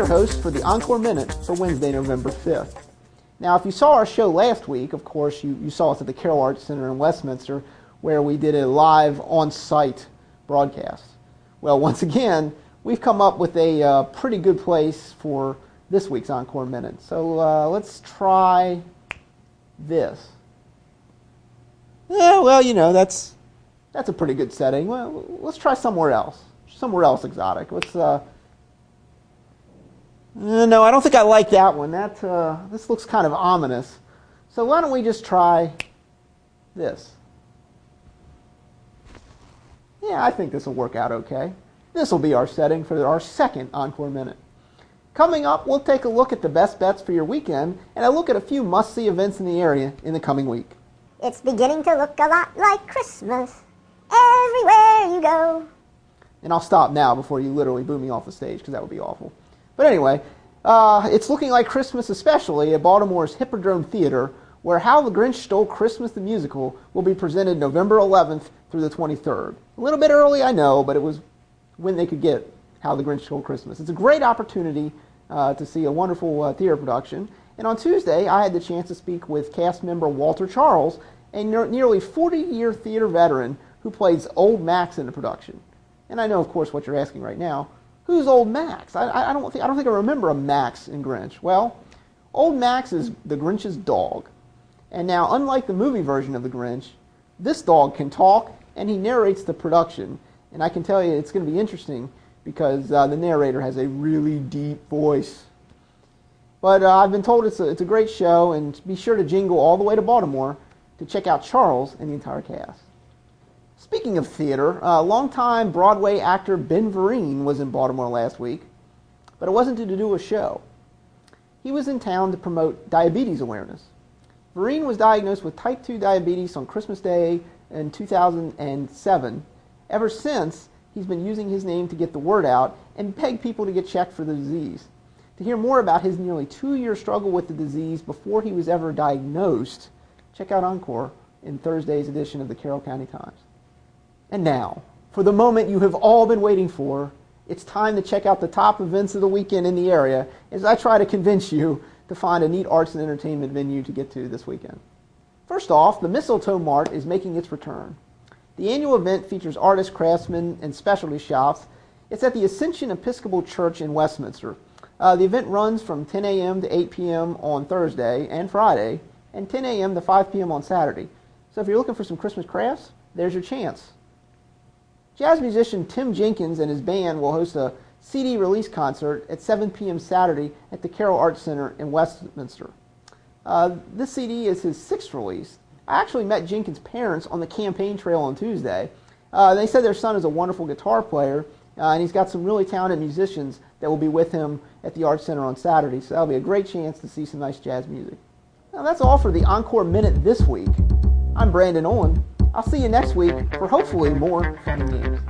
your host for the Encore Minute for Wednesday, November 5th. Now, if you saw our show last week, of course, you saw us at the Carroll Arts Center in Westminster, where we did a live on-site broadcast. Well, once again, we've come up with a pretty good place for this week's Encore Minute. So let's try this. Yeah, well, you know, that's a pretty good setting. Well, let's try somewhere else exotic. Let's. No, I don't think I like that one. This looks kind of ominous. So why don't we just try this? Yeah, I think this will work out okay. This will be our setting for our second Encore Minute. Coming up, we'll take a look at the best bets for your weekend and a look at a few must-see events in the area in the coming week. It's beginning to look a lot like Christmas everywhere you go. And I'll stop now before you literally boo me off the stage, because that would be awful. But anyway, it's looking like Christmas, especially at Baltimore's Hippodrome Theater, where How the Grinch Stole Christmas the Musical will be presented November 11th through the 23rd. A little bit early, I know, but it was when they could get How the Grinch Stole Christmas. It's a great opportunity to see a wonderful theater production. And on Tuesday, I had the chance to speak with cast member Walter Charles, a nearly 40-year theater veteran who plays Old Max in the production. And I know, of course, what you're asking right now. Who's Old Max? I don't think I remember a Max in Grinch. Well, Old Max is the Grinch's dog. And now, unlike the movie version of the Grinch, this dog can talk and he narrates the production. And I can tell you it's going to be interesting because the narrator has a really deep voice. But I've been told it's a great show, and be sure to jingle all the way to Baltimore to check out Charles and the entire cast. Speaking of theater, longtime Broadway actor Ben Vereen was in Baltimore last week, but it wasn't to do a show. He was in town to promote diabetes awareness. Vereen was diagnosed with type 2 diabetes on Christmas Day in 2007. Ever since, he's been using his name to get the word out and beg people to get checked for the disease. To hear more about his nearly 2-year struggle with the disease before he was ever diagnosed, check out Encore in Thursday's edition of the Carroll County Times. And now, for the moment you have all been waiting for, it's time to check out the top events of the weekend in the area as I try to convince you to find a neat arts and entertainment venue to get to this weekend. First off, the Mistletoe Mart is making its return. The annual event features artists, craftsmen, and specialty shops. It's at the Ascension Episcopal Church in Westminster. The event runs from 10 a.m. to 8 p.m. on Thursday and Friday, and 10 a.m. to 5 p.m. on Saturday. So if you're looking for some Christmas crafts, there's your chance. Jazz musician Tim Jenkins and his band will host a CD release concert at 7 p.m. Saturday at the Carroll Arts Center in Westminster. This CD is his 6th release. I actually met Jenkins' parents on the campaign trail on Tuesday. They said their son is a wonderful guitar player, and he's got some really talented musicians that will be with him at the Arts Center on Saturday, so that'll be a great chance to see some nice jazz music. Now that's all for the Encore Minute this week. I'm Brandon Owen. I'll see you next week for hopefully more fun and games.